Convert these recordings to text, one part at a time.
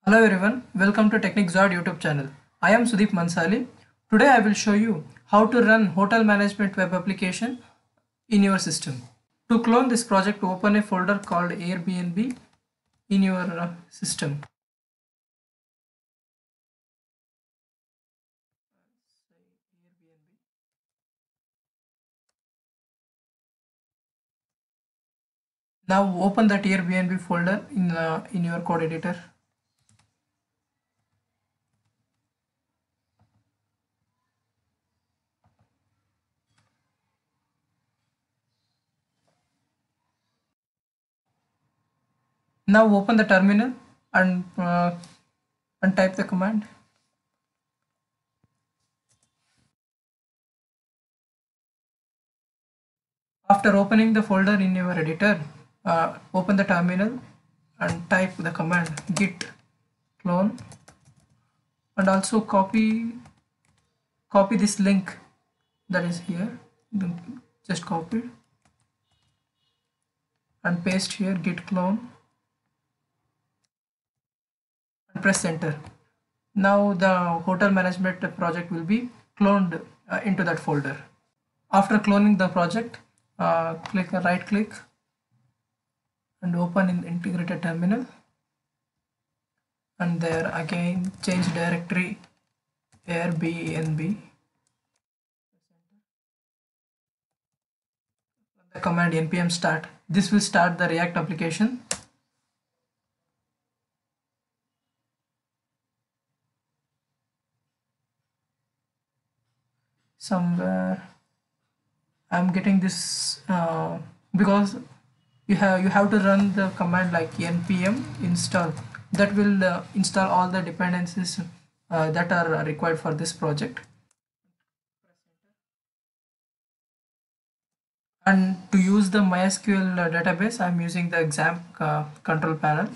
Hello everyone, welcome to TechnicZord YouTube channel. I am Sudeep Mansali. Today I will show you how to run hotel management web application in your system. To clone this project, open a folder called Airbnb in your system. Now open that Airbnb folder in your code editor. Now open the terminal and type the command. After opening the folder in your editor, open the terminal and type the command git clone, and also copy this link that is here. Just copy and paste here git clone and press enter. Now the hotel management project will be cloned into that folder. After cloning the project, right click and open in integrated terminal, and there again change directory Airbnb. The command npm start. This will start the React application. Somewhere I'm getting this because you have to run the command like npm install. That will install all the dependencies that are required for this project. And to use the MySQL database, I'm using the XAMPP control panel.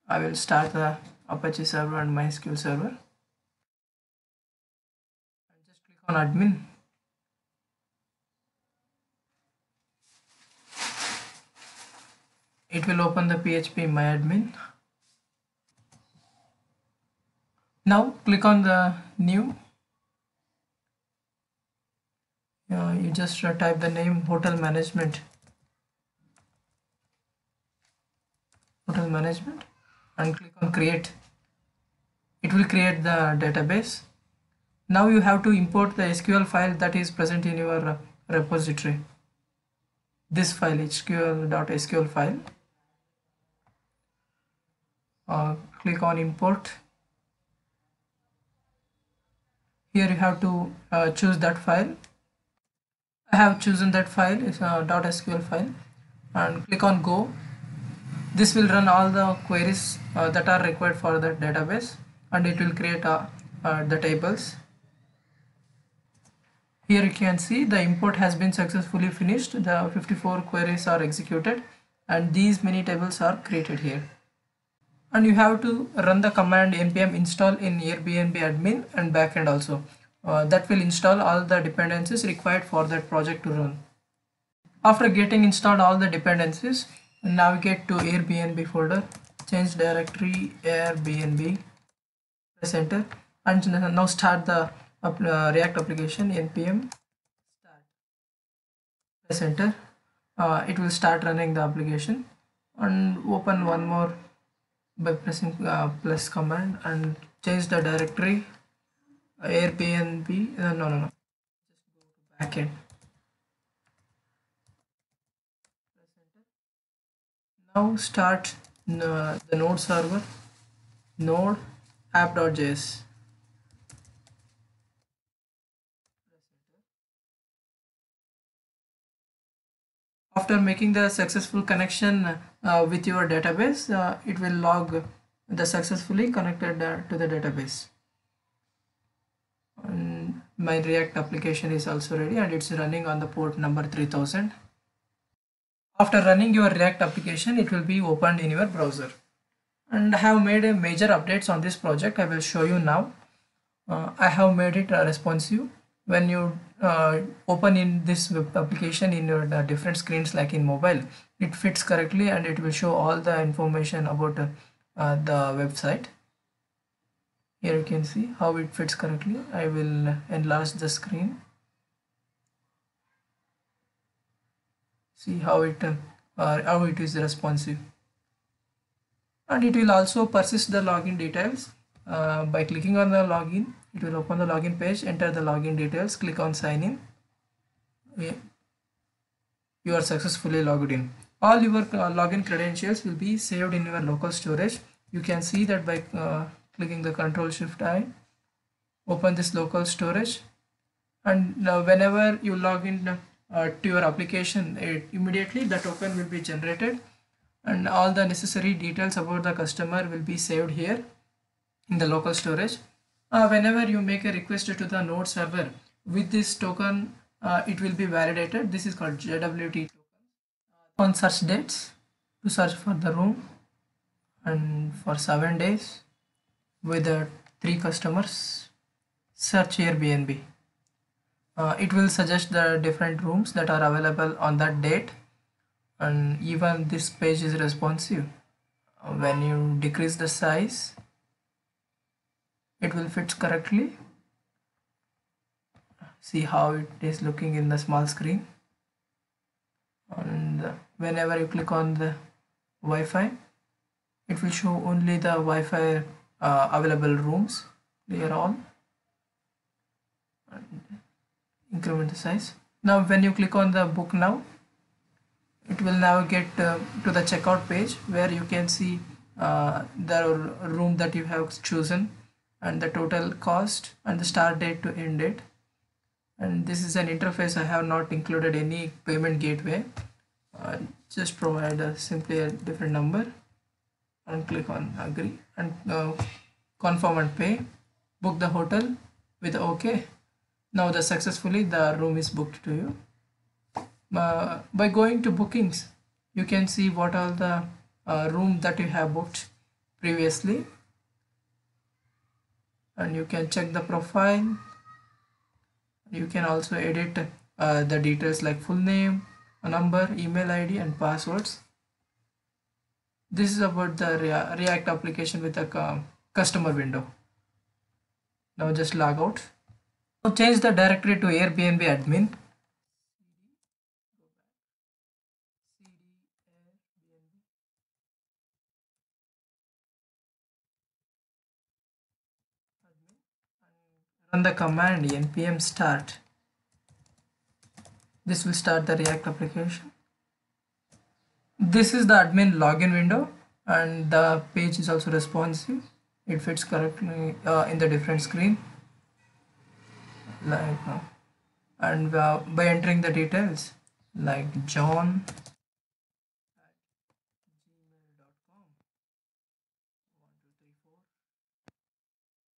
I will start the Apache server and MySQL server. And just click on admin. It will open the PHP myadmin. Now click on the new. You just type the name hotel management and click on create. It will create the database. Now you have to import the SQL file that is present in your repository. This file, hql.sql file. Click on import. Here you have to choose that file. I have chosen that file, it's a .sql file, and click on go. This will run all the queries that are required for the database, and it will create the tables. Here you can see the import has been successfully finished. The 54 queries are executed and these many tables are created here. And you have to run the command npm install in Airbnb admin and backend also. That will install all the dependencies required for that project to run. After getting installed all the dependencies, navigate to Airbnb folder, change directory Airbnb, press enter, and now start the React application npm start. Press enter. It will start running the application, and open one more by pressing plus command and change the directory Airbnb. No, just go to backend. Press enter. Now start the node server, node app.js. After making the successful connection with your database, it will log the successfully connected to the database. And my React application is also ready and it's running on the port number 3000. After running your React application, it will be opened in your browser. And I have made a major updates on this project. I will show you now. I have made it responsive when you open in this web application in your different screens like in mobile, it fits correctly and it will show all the information about the website. Here you can see how it fits correctly. I will enlarge the screen. See how it is responsive, and it will also persist the login details. By clicking on the login, it will open the login page. Enter the login details, click on sign in. You are successfully logged in. All your login credentials will be saved in your local storage. You can see that by clicking the Ctrl+Shift+I, open this local storage, and whenever you log in to your application, immediately the token will be generated and all the necessary details about the customer will be saved here in the local storage. Whenever you make a request to the node server with this token, it will be validated. This is called JWT token. On search dates, to search for the room, and for 7 days with 3 customers, search Airbnb. It will suggest the different rooms that are available on that date, and even this page is responsive. When you decrease the size, it will fit correctly. See how it is looking in the small screen. And whenever you click on the Wi-Fi, it will show only the Wi-Fi available rooms. Clear all and increment the size. Now when you click on the book now, it will navigate to the checkout page where you can see the room that you have chosen and the total cost and the start date to end date. And this is an interface. I have not included any payment gateway. Just provide simply a different number and click on agree and confirm and pay. Book the hotel with OK. Now successfully the room is booked to you. By going to bookings, you can see what are the room that you have booked previously, and you can check the profile. You can also edit the details like full name, a number, email ID and passwords. This is about the React application with a customer window. Now just log out. Now change the directory to Airbnb admin. Run the command npm start. This will start the React application. This is the admin login window and the page is also responsive. It fits correctly in the different screen. Like and by entering the details like John @gmail.com, 1234.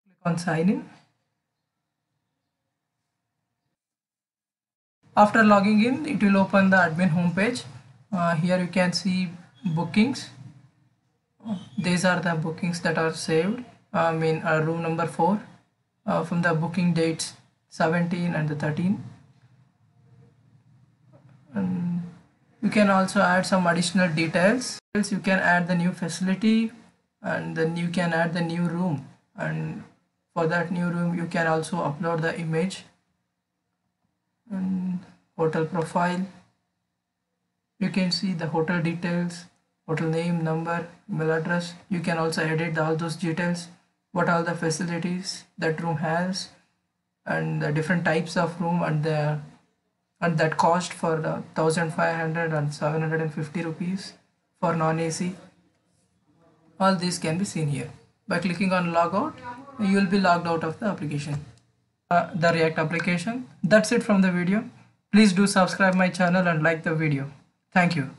Click on sign in. After logging in, it will open the admin homepage. Here you can see bookings. These are the bookings that are saved. Room number 4 from the booking dates 17 and the 13. And you can also add some additional details. You can add the new facility, and then you can add the new room, and for that new room you can also upload the image and hotel profile. You can see the hotel details, hotel name, number, email address. You can also edit all those details, what all the facilities that room has, and the different types of room, and that cost for the 1500 and 750 rupees for non-AC. All these can be seen here. By clicking on logout, you will be logged out of the application. The React application. That's it from the video. Please do subscribe my channel and like the video. Thank you.